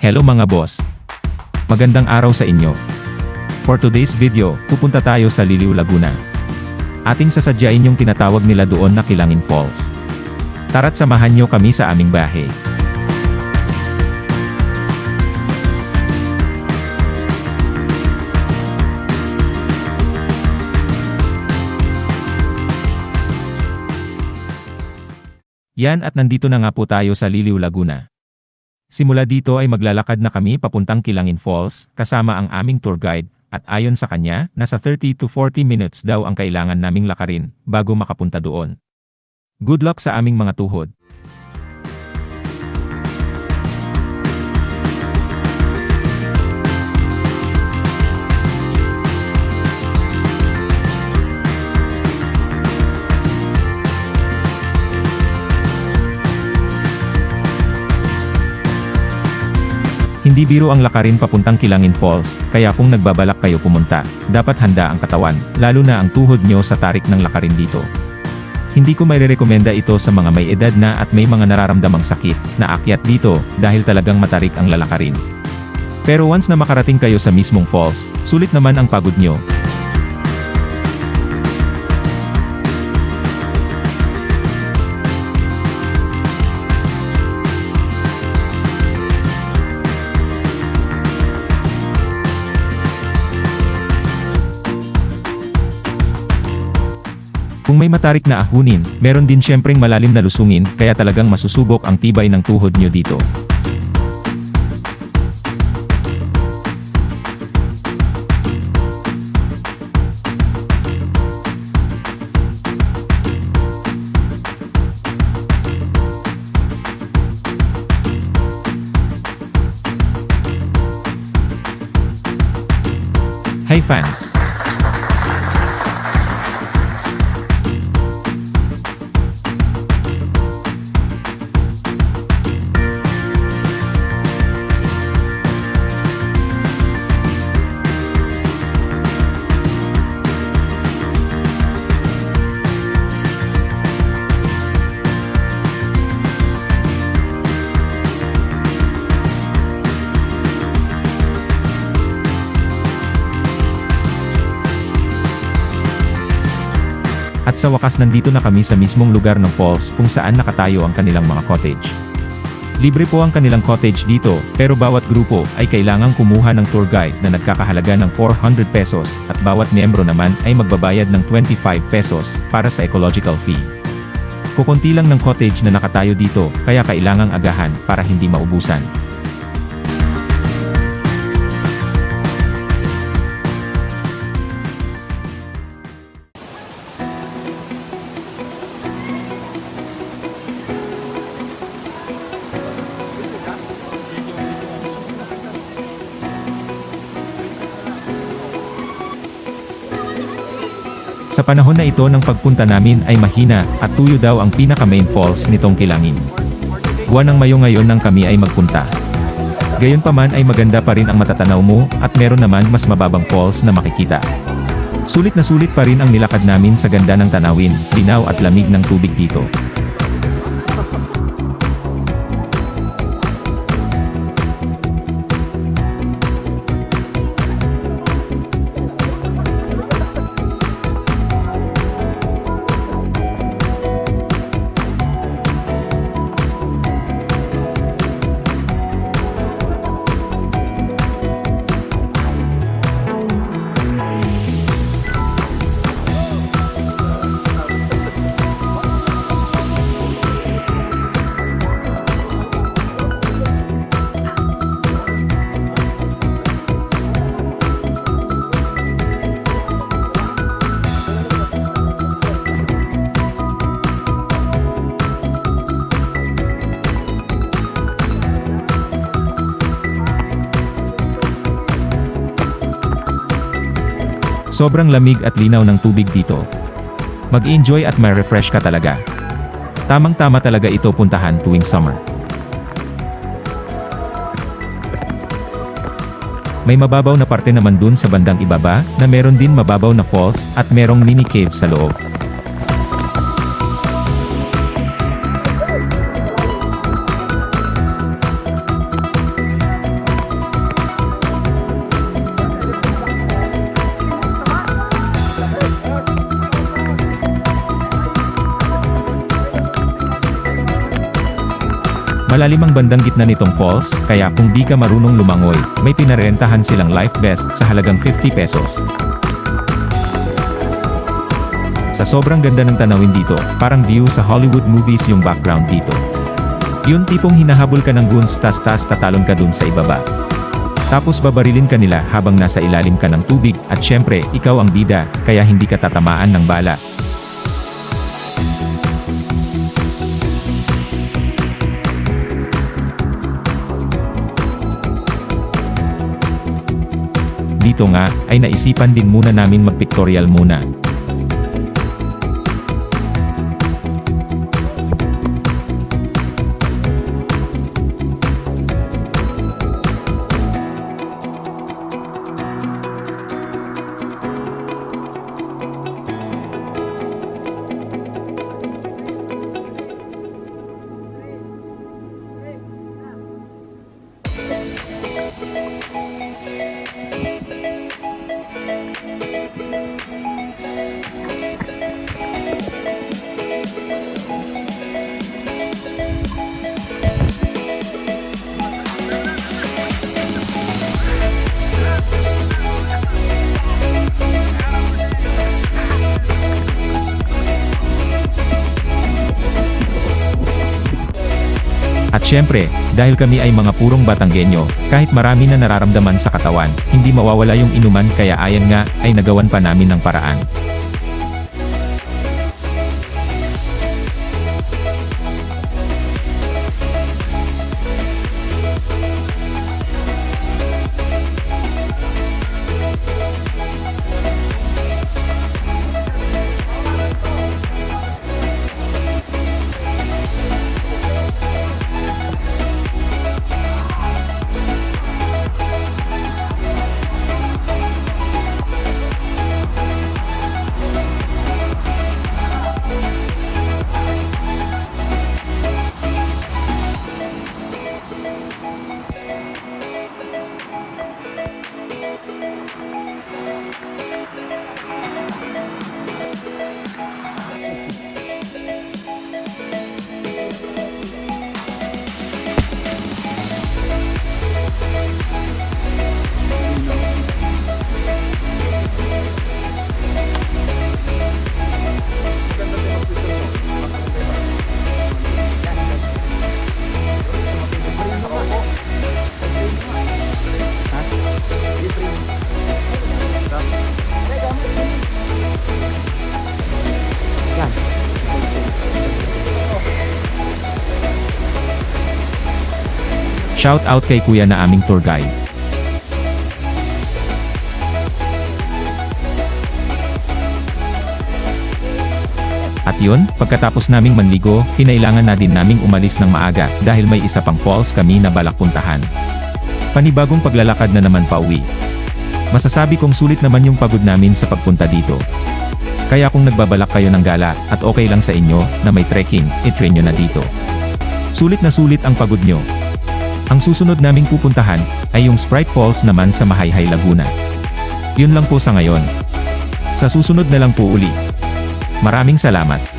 Hello mga boss! Magandang araw sa inyo. For today's video, pupunta tayo sa Liliw, Laguna. Ating sasadyain yung tinatawag nila doon na Kilangin Falls. Tara't samahan nyo kami sa aming bahay. Yan at nandito na nga po tayo sa Liliw, Laguna. Simula dito ay maglalakad na kami papuntang Kilangin Falls, kasama ang aming tour guide, at ayon sa kanya, nasa 30 to 40 minutes daw ang kailangan naming lakarin, bago makapunta doon. Good luck sa aming mga tuhod. Hindi biro ang lakarin papuntang Kilangin Falls, kaya kung nagbabalak kayo pumunta, dapat handa ang katawan, lalo na ang tuhod nyo sa tarik ng lakarin dito. Hindi ko mairekomenda ito sa mga may edad na at may mga nararamdamang sakit, na akyat dito, dahil talagang matarik ang lalakarin. Pero once na makarating kayo sa mismong falls, sulit naman ang pagod nyo. Kung may matarik na ahunin, meron din syempreng malalim na lusungin, kaya talagang masusubok ang tibay ng tuhod nyo dito. Hi fans! At sa wakas nandito na kami sa mismong lugar ng falls kung saan nakatayo ang kanilang mga cottage. Libre po ang kanilang cottage dito, pero bawat grupo ay kailangang kumuha ng tour guide na nagkakahalaga ng 400 pesos at bawat miyembro naman ay magbabayad ng 25 pesos para sa ecological fee. Kukunti lang ng cottage na nakatayo dito, kaya kailangang agahan para hindi maubusan. Sa panahon na ito ng pagpunta namin ay mahina at tuyo daw ang pinaka-main falls nitong Kilangin. Buwan ng Mayo ngayon nang kami ay magpunta. Gayunpaman ay maganda pa rin ang matatanaw mo at meron naman mas mababang falls na makikita. Sulit na sulit pa rin ang nilakad namin sa ganda ng tanawin, linaw at lamig ng tubig dito. Sobrang lamig at linaw ng tubig dito. Mag-enjoy at ma-refresh ka talaga. Tamang-tama talaga ito puntahan tuwing summer. May mababaw na parte naman dun sa bandang ibaba, na meron din mababaw na falls, at merong mini cave sa loob. Malalim ang bandang gitna nitong falls, kaya kung di ka marunong lumangoy, may pinarentahan silang life vest sa halagang 50 pesos. Sa sobrang ganda ng tanawin dito, parang view sa Hollywood movies yung background dito. Yun tipong hinahabol ka ng goons tas tatalon ka dun sa ibaba. Tapos babarilin ka nila habang nasa ilalim ka ng tubig, at syempre, ikaw ang bida, kaya hindi ka tatamaan ng bala. Dito nga, ay naisipan din muna namin mag-pictorial muna. At syempre, dahil kami ay mga purong Batanggenyo, kahit marami na nararamdaman sa katawan, hindi mawawala yung inuman, kaya ayan nga, ay nagawan pa namin ng paraan. Shout out kay kuya na aming tour guide. At yun, pagkatapos naming manligo, kinailangan na din naming umalis ng maaga dahil may isa pang falls kami na balak puntahan. Panibagong paglalakad na naman pauwi. Masasabi kong sulit naman yung pagod namin sa pagpunta dito. Kaya kung nagbabalak kayo ng gala at okay lang sa inyo na may trekking, i-try nyo na dito. Sulit na sulit ang pagod nyo. Ang susunod naming pupuntahan ay yung Sprite Falls naman sa Mahayhay, Laguna. Yun lang po sa ngayon. Sa susunod na lang po uli. Maraming salamat.